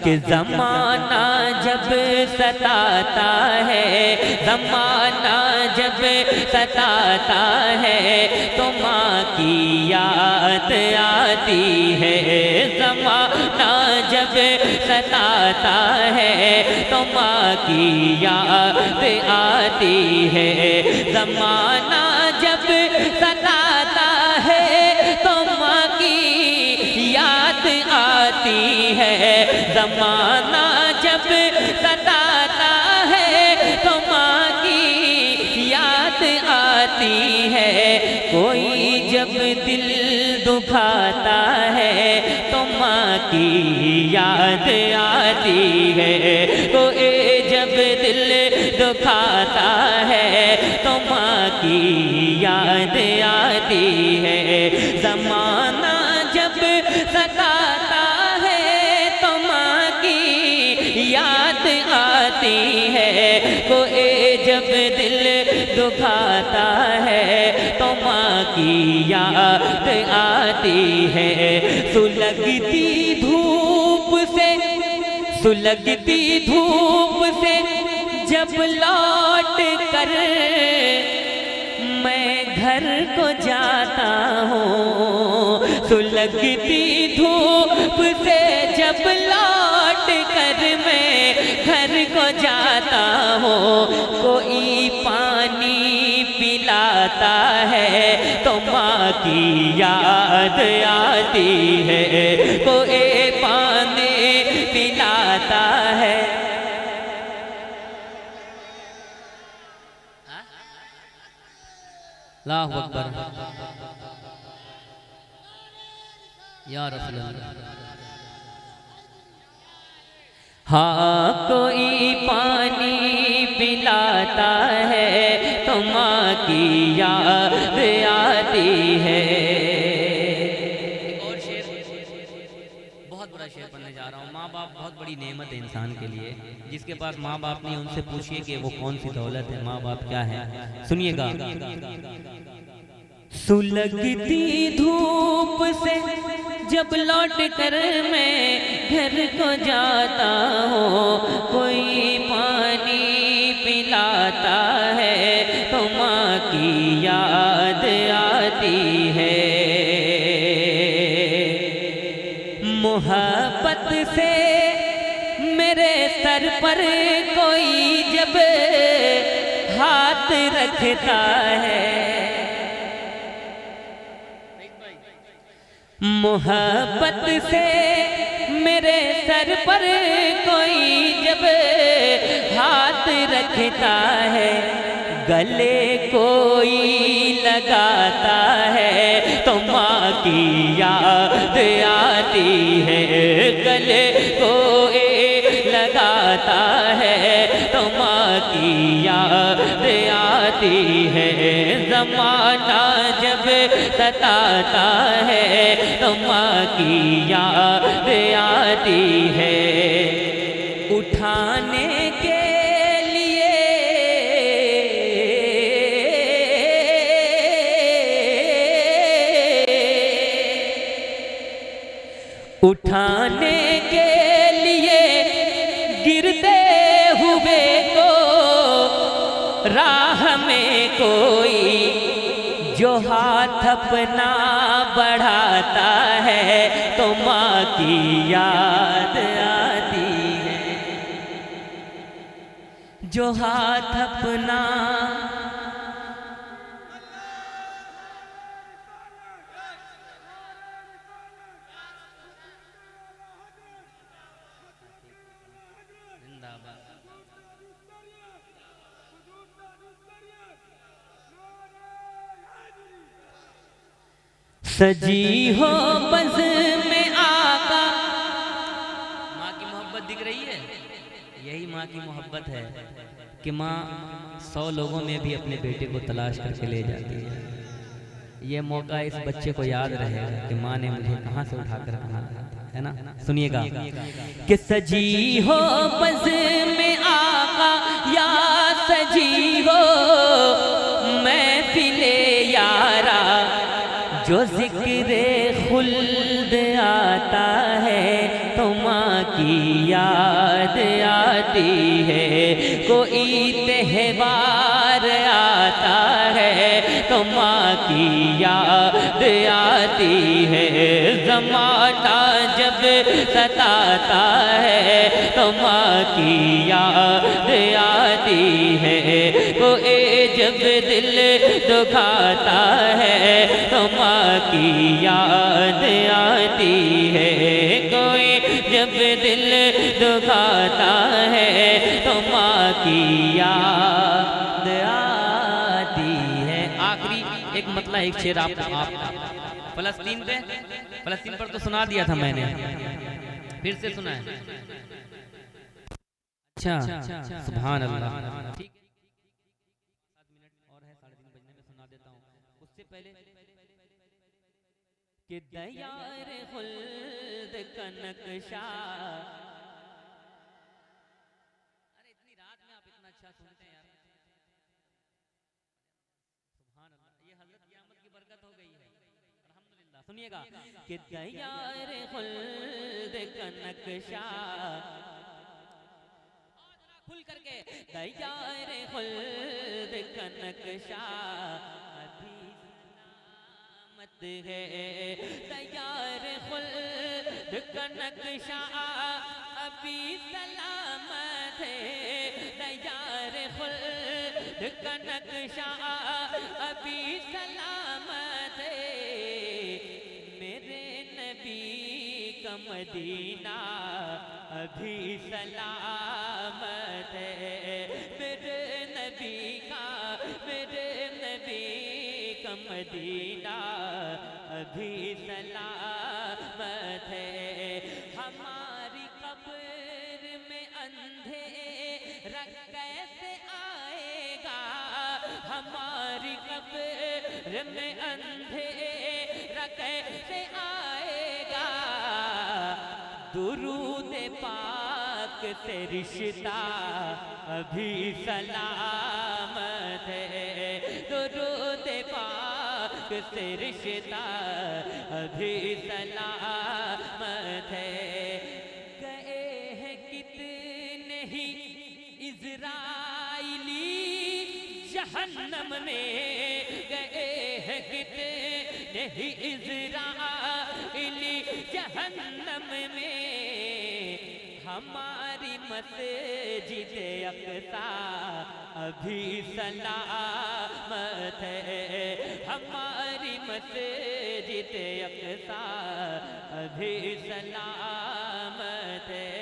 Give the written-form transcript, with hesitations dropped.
کہ زمانہ جب ستاتا ہے، زمانہ جب ستاتا ہے تو ماں کی یاد آتی ہے، زمانہ جب ستاتا ہے تو ماں کی یاد آتی ہے، زمانہ جب ستاتا ہے تو ماں کی یاد آتی ہے، زمانہ جب ستاتا ہے تو ماں کی یاد آتی ہے، کوئی جب دل دکھاتا ہے تو ماں کی یاد آتی ہے، کوئی جب دل دکھاتا ہے تو ماں کی یاد آتی ہے، زمانہ جب ستاتا ہے تو ماں کی یاد آتی ہے، کوئی جب دل دکھاتا ہے تو ماں کی یاد آتی ہے، سلگتی دھوپ سے، سلگتی دھوپ سے جب لوٹ کر میں گھر کو جاتا ہوں، سلگتی دھوپ سے جب لوٹ کر میں گھر کو جاتا ہوں، کوئی پانی پلاتا ہے تو ماں کی یاد آتی ہے، کوئی پانی پلاتا ہے۔ اللہ اکبر یا رسول اللہ۔ ہاں کوئی پانی پلاتا ہے تو ماں کی یاد آتی ہے۔ ایک اور شعر، بہت بڑا شعر پڑھنے جا رہا ہوں۔ ماں باپ بہت بڑی نعمت ہے انسان کے لیے، جس کے پاس ماں باپ نہیں ان سے پوچھئے کہ وہ کون سی دولت ہے، ماں باپ کیا ہے۔ سنیے گا، سلگتی دھوپ سے جب لوٹ کر میں گھر کو جاتا ہوں، کوئی پانی پلاتا ہے تو ماں کی یاد آتی ہے، محبت سے میرے سر پر کوئی جب ہاتھ رکھتا ہے، محبت سے میرے سر پر کوئی جب ہاتھ رکھتا ہے، گلے کوئی لگاتا ہے تو ماں کی یاد آتی ہے، گلے کوئی لگاتا ہے تو ماں کی یاد آتی ہے، زمانہ جب ستاتا ہے تو ماں کی یاد آتی ہے، اٹھانے کے لیے اٹھانے کے لیے گرتے ہوئے کو راہ میں کوئی جو ہاتھ اپنا بڑھاتا ہے تو ماں کی یاد آتی ہے، جو ہاتھ اپنا سجی ہو بز میں آقا، ماں کی محبت دکھ رہی ہے، یہی ماں کی محبت ہے کہ ماں 100 لوگوں میں بھی اپنے بیٹے کو تلاش کر کے لے جاتی ہے، یہ موقع اس بچے کو یاد رہے گا کہ ماں نے مجھے کہاں سے اٹھا کر کہاں لایا ہے نا۔ سنیے گا کہ سجی ہو بز میں آقا، یا سجی ہو محفل یارا، جو ذکر خلد آتا ہے تو ماں کی یاد آتی ہے، کوئی تہوار آتا ہے تو ماں کی یاد آتی ہے، زمانہ جب ستاتا ہے تو ماں کی یاد آتی ہے، کوئی جب دل دکھاتا ہے تو ماں کی یاد آتی ہے، کوئی جب دل دکھاتا ہے تو ماں کی یاد آتی ہے۔ آخری ایک مطلع ایک شعر آپ فلسطین پر تو سنا دیا تھا میں نے، پھر سے سنا ہے۔ اچھا سبحان اللہ، ٹھیک ہے 7 منٹ اور ہے، 3:30 بجنے میں سنا دیتا ہوں۔ اس سے پہلے کہ دیار خلد کا نقشہ، ارے اتنی رات میں آپ اتنا اچھا سنتے ہیں یار، سبحان اللہ، یہ حضرت قیامت کی برکت ہو گئی ہے، الحمدللہ۔ سنیے گا کہ دیار خلد کا نقشہ، کھل کر کے دیار خلد کا نقشہ ابھی سلامت ہے، دیار خلد کا نقشہ ابھی سلامت ہے، دیار خلد کا نقشہ ابھی سلامت ہے، میرے نبی کا مدینہ ابھی سلامت ہے، میرے نبی کا مدینہ ابھی سلامت ہے، ہماری قبر میں اندھیرا کیسے آئے گا، ہماری قبر میں اندھیرا کیسے آئے گا، درود پاک سے رشتہ ابھی سلامت ہے، درود پاک سے رشتہ ابھی سلامت ہے، گئے ہیں کتنے ہی اسرائیلی جہنم میں، گئے ہیں کتنے ہی اسرائیلی جہنم میں، ہماری مسجد اقصیٰ ابھی سلامت ہے، ہماری مسجد اقصیٰ ابھی سلامت ہے۔